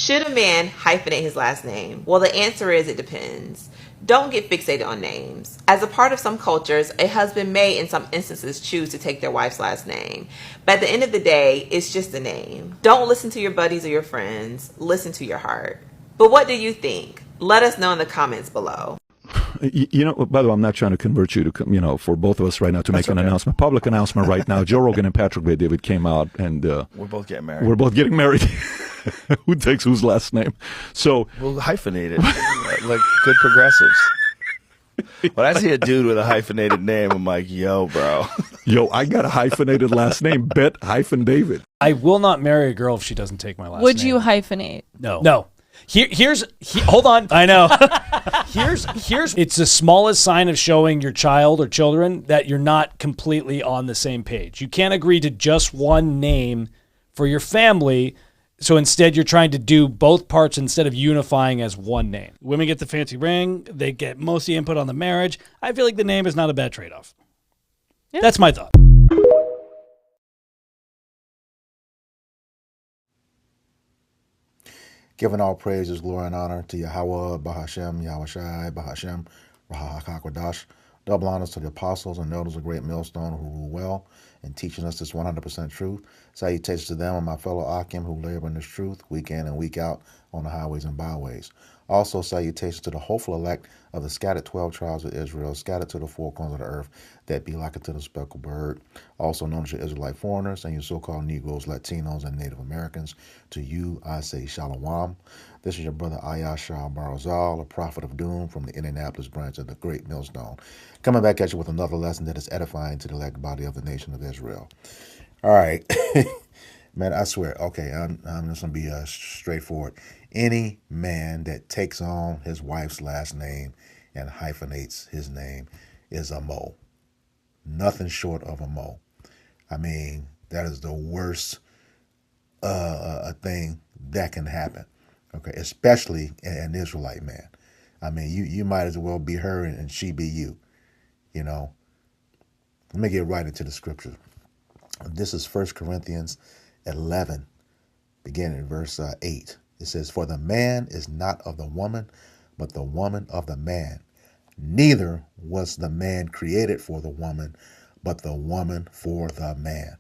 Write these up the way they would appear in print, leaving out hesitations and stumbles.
Should a man hyphenate his last name? Well, the answer is it depends. Don't get fixated on names. As a part of some cultures, a husband may, in some instances, choose to take their wife's last name. But at the end of the day, it's just a name. Don't listen to your buddies or your friends. Listen to your heart. But what do you think? Let us know in the comments below. By the way, I'm not trying to convert you to, for both of us right now to make an announcement, public announcement right now. Joe Rogan and Patrick Bet-David came out, and we're both getting married. We're both getting married. Who takes whose last name? So we'll hyphenate it like good progressives. When I see a dude with a hyphenated name, I'm like, yo, bro. Yo, I got a hyphenated last name, Bet-David. I will not marry a girl if she doesn't take my last name. Would you hyphenate? No. Hold on. I know. Here's it's the smallest sign of showing your child or children that you're not completely on the same page. You can't agree to just one name for your family. So instead, you're trying to do both parts instead of unifying as one name. Women get the fancy ring. They get most of the input on the marriage. I feel like the name is not a bad trade-off. Yeah. That's my thought. Giving all praises, glory, and honor to Yahweh, Bahashem, Yahushai, Bahashem, Rahakakwadash. Double honors to the apostles and elders of Great Millstone who rule well and teaching us this 100% truth. Salutations to them and my fellow Akim who labor in this truth week in and week out on the highways and byways. Also, salutations to the hopeful elect of the scattered 12 tribes of Israel, scattered to the four corners of the earth, that be like unto the speckled bird, also known as your Israelite foreigners and your so-called Negroes, Latinos, and Native Americans. To you, I say Shalom. This is your brother Ayashah Barazal, a prophet of doom from the Indianapolis branch of the Great Millstone, coming back at you with another lesson that is edifying to the elect body of the nation of Israel. All right. Man, I swear, okay, I'm just going to be straightforward. Any man that takes on his wife's last name and hyphenates his name is a mo. Nothing short of a mo. I mean, that is the worst thing that can happen, okay, especially an Israelite man. I mean, you might as well be her and she be you, Let me get right into the scripture. This is 1 Corinthians 11, beginning in verse 8. It says, "For the man is not of the woman, but the woman of the man. Neither was the man created for the woman, but the woman for the man."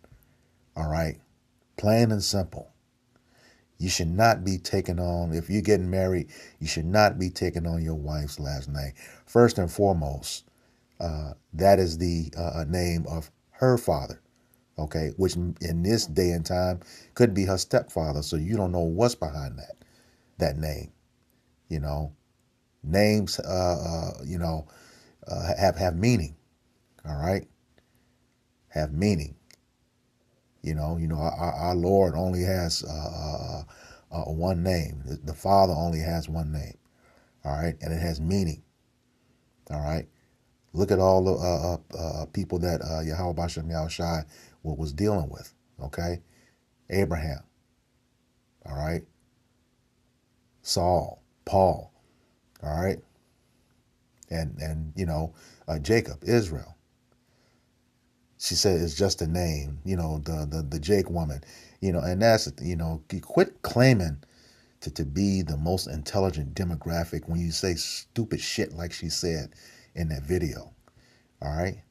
All right? Plain and simple. You should not be taking on, if you're getting married, you should not be taking on your wife's last name. First and foremost, that is the name of her father. Okay, which in this day and time could be her stepfather, so you don't know what's behind that name. Names, have meaning. All right, have meaning. Our Lord only has one name. The Father only has one name. All right, and it has meaning. All right. Look at all the people that Yahweh Bashem Yahushai was dealing with, okay? Abraham, all right? Saul, Paul, all right? And Jacob, Israel. She said it's just a name, the Jake woman, and that's, you quit claiming to be the most intelligent demographic when you say stupid shit like she said in that video. All right.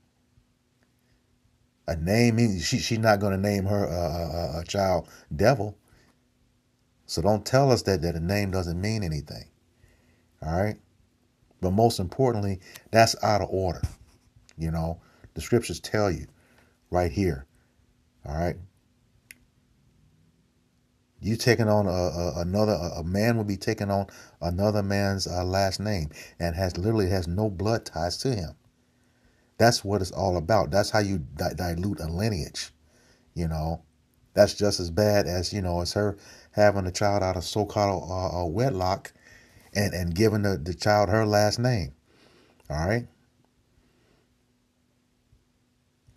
A name means she's not going to name her a child devil. So don't tell us that a name doesn't mean anything. All right. But most importantly, that's out of order. The scriptures tell you right here. All right. You taking on a man will be taking on another man's last name and literally has no blood ties to him. That's what it's all about. That's how you dilute a lineage. That's just as bad as as her having a child out of so-called wedlock and giving the child her last name. All right.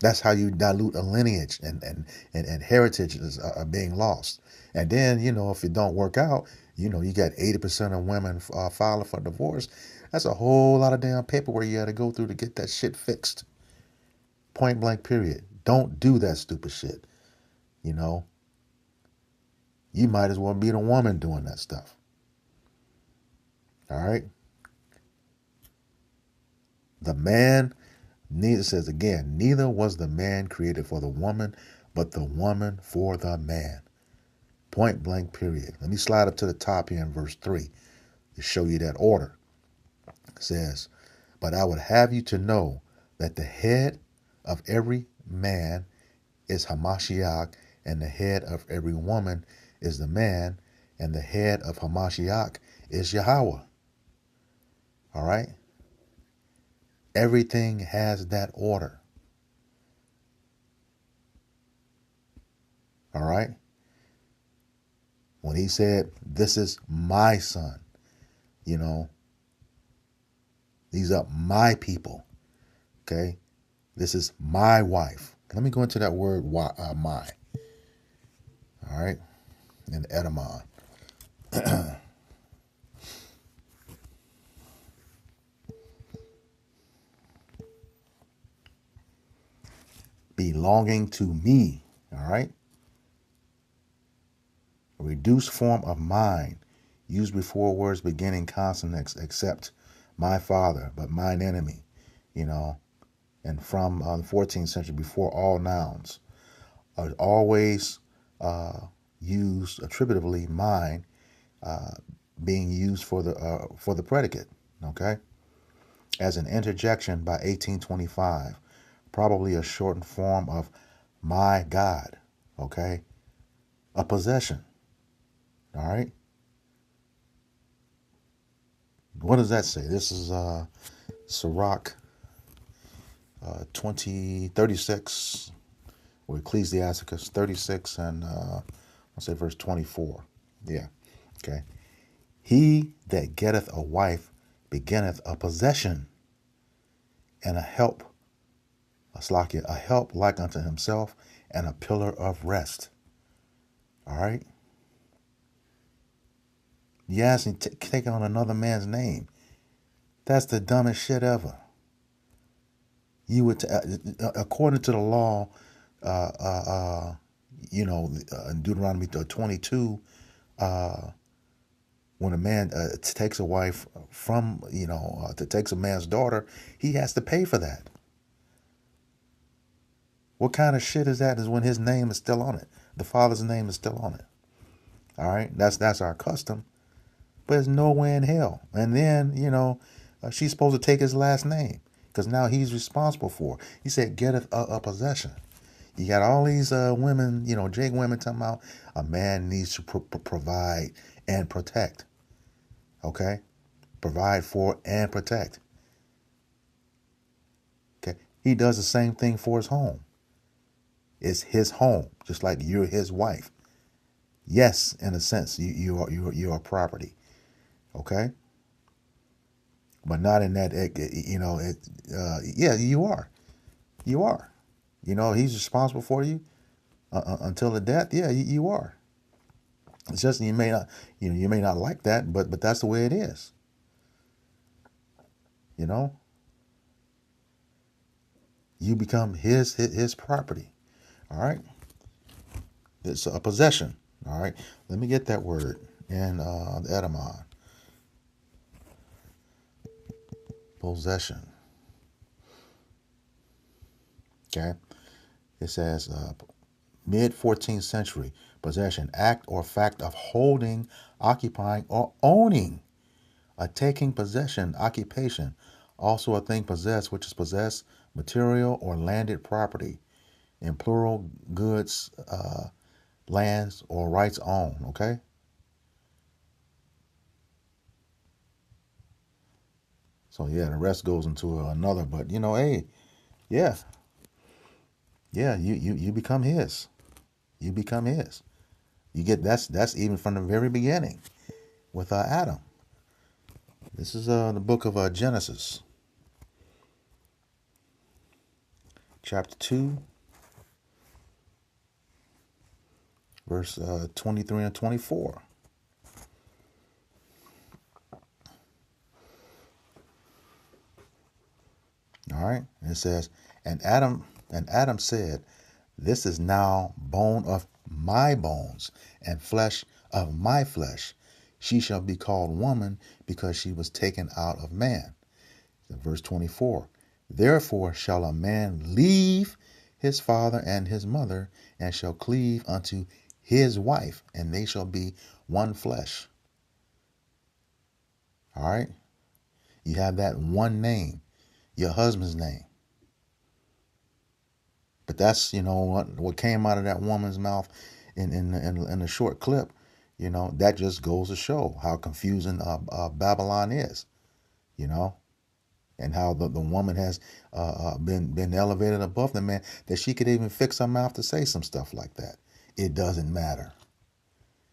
That's how you dilute a lineage and heritages are being lost. And then, if it don't work out, you got 80% of women filing for divorce. That's a whole lot of damn paperwork you got to go through to get that shit fixed. Point blank, period. Don't do that stupid shit. You You might as well be the woman doing that stuff. All right? The man, neither says again, neither was the man created for the woman, but the woman for the man. Point blank, period. Let me slide up to the top here in verse 3 to show you that order. It says, but I would have you to know that the head of every man is Hamashiach, and the head of every woman is the man, and the head of Hamashiach is Yahweh. All right? Everything has that order. All right? When he said, this is my son, you know, these are my people. Okay? This is my wife. Let me go into that word, my. All right? In etymon. Belonging to me. All right? A reduced form of mine, used before words beginning consonants except my father, but mine enemy, you know, and from the 14th century before all nouns are always used attributively mine, being used for the predicate, okay, as an interjection by 1825, probably a shortened form of my God, okay, a possession. All right. What does that say? This is Sirach 36, or Ecclesiasticus 36, and I'll say verse 24. Yeah. Okay. He that getteth a wife beginneth a possession, and a help like unto himself, and a pillar of rest. All right. Yes, and take on another man's name. That's the dumbest shit ever. You would, according to the law, in Deuteronomy 22, when a man takes a wife from, takes a man's daughter, he has to pay for that. What kind of shit is that? Is when his name is still on it. The father's name is still on it. All right, that's our custom. But it's nowhere in hell. And then, she's supposed to take his last name because now he's responsible for it. He said, get a possession. You got all these women, Jake women talking about a man needs to provide and protect. Okay? Provide for and protect. Okay? He does the same thing for his home. It's his home, just like you're his wife. Yes, in a sense, you are property. Okay? But not in that, yeah, you are. You are. He's responsible for you until the death. Yeah, you are. It's just you may not, you may not like that, but that's the way it is. You become his property. All right. It's a possession. All right. Let me get that word in the etymon. Possession. Okay. It says mid 14th century, possession, act or fact of holding, occupying, or owning. A taking possession, occupation. Also a thing possessed, which is possessed, material or landed property. In plural, goods, lands, or rights owned. Okay? So yeah, the rest goes into another, but hey, yeah. Yeah, you become his. You become his. You get that's even from the very beginning with Adam. This is the book of Genesis, chapter 2, verse 23 and 24. All right, and it says, and Adam said, this is now bone of my bones and flesh of my flesh. She shall be called woman because she was taken out of man. Verse 24, therefore shall a man leave his father and his mother, and shall cleave unto his wife, and they shall be one flesh. All right? You have that one name, your husband's name. But that's, what came out of that woman's mouth in a short clip, that just goes to show how confusing Babylon is, and how the woman has been elevated above the man, that she could even fix her mouth to say some stuff like that. It doesn't matter.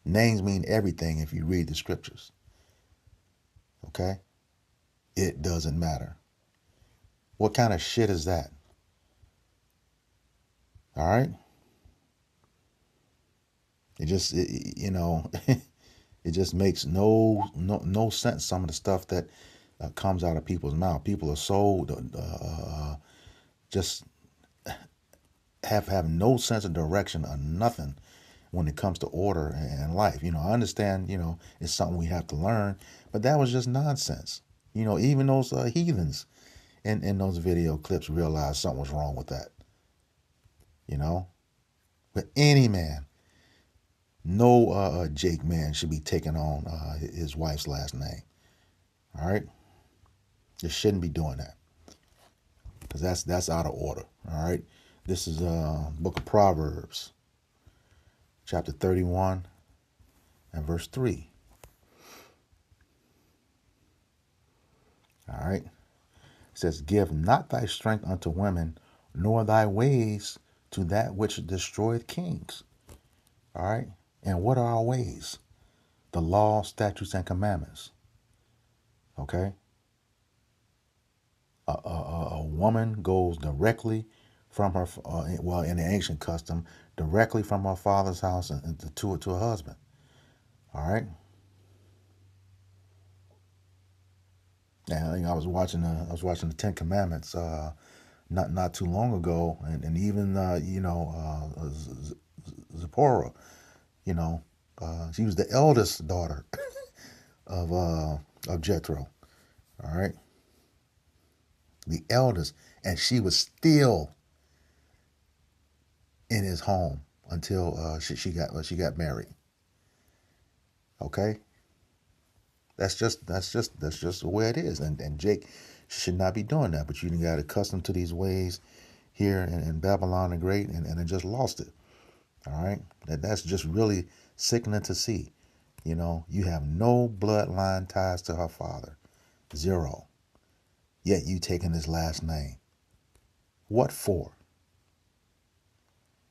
Names mean everything if you read the scriptures. Okay? It doesn't matter. What kind of shit is that? All right? It just, it just makes no sense, some of the stuff that comes out of people's mouth. People are so just have no sense of direction or nothing when it comes to order and life. I understand, it's something we have to learn, but that was just nonsense. Even those heathens in those video clips realized something was wrong with that. But any man, no Jake man should be taking on his wife's last name. All right? Just shouldn't be doing that, because that's out of order. All right? This is book of Proverbs, chapter 31 and verse 3. All right? It says, give not thy strength unto women, nor thy ways to that which destroyeth kings. All right? And what are our ways? The law, statutes, and commandments. Okay? A woman goes directly from her, in the ancient custom, directly from her father's house and to her husband. All right? And I was watching the Ten Commandments not too long ago, and even Zipporah, she was the eldest daughter of Jethro. All right, the eldest, and she was still in his home until she got married. Okay, that's just the way it is, and Jake should not be doing that. But you got accustomed to these ways here in Babylon the Great, and it just lost it. All right, that's just really sickening to see. You have no bloodline ties to her father, 0. Yet you taking his last name. What for?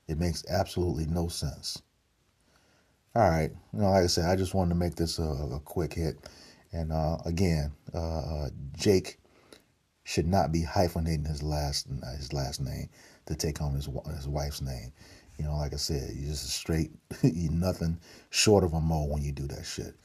It makes absolutely no sense. All right, like I said, I just wanted to make this a quick hit. And again, Jake should not be hyphenating his last name to take on his wife's name. Like I said, you're just straight, you're nothing short of a mole when you do that shit.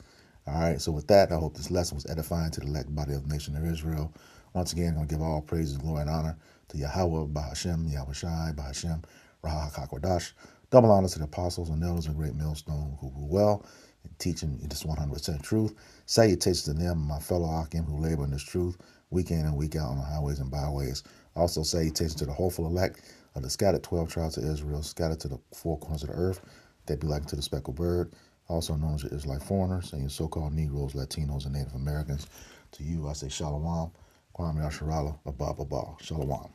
All right, so with that, I hope this lesson was edifying to the elect body of the nation of Israel. Once again, I'm going to give all praises, glory, and honor to Yahweh, Bahashem, Yahweh Shai, Bahashem, Rahakakwadash. Double honor to the apostles and elders of Great Millstone who rule well and teaching this 100% truth. Salutations to them, my fellow Akim who labor in this truth week in and week out on the highways and byways. Also, salutations to the hopeful elect of the scattered 12 tribes of Israel, scattered to the four corners of the earth. They be like to the speckled bird, also known as your Israelite foreigners and your so-called Negroes, Latinos, and Native Americans. To you, I say Shalom, Kwame Asherala, Abba, Shalom.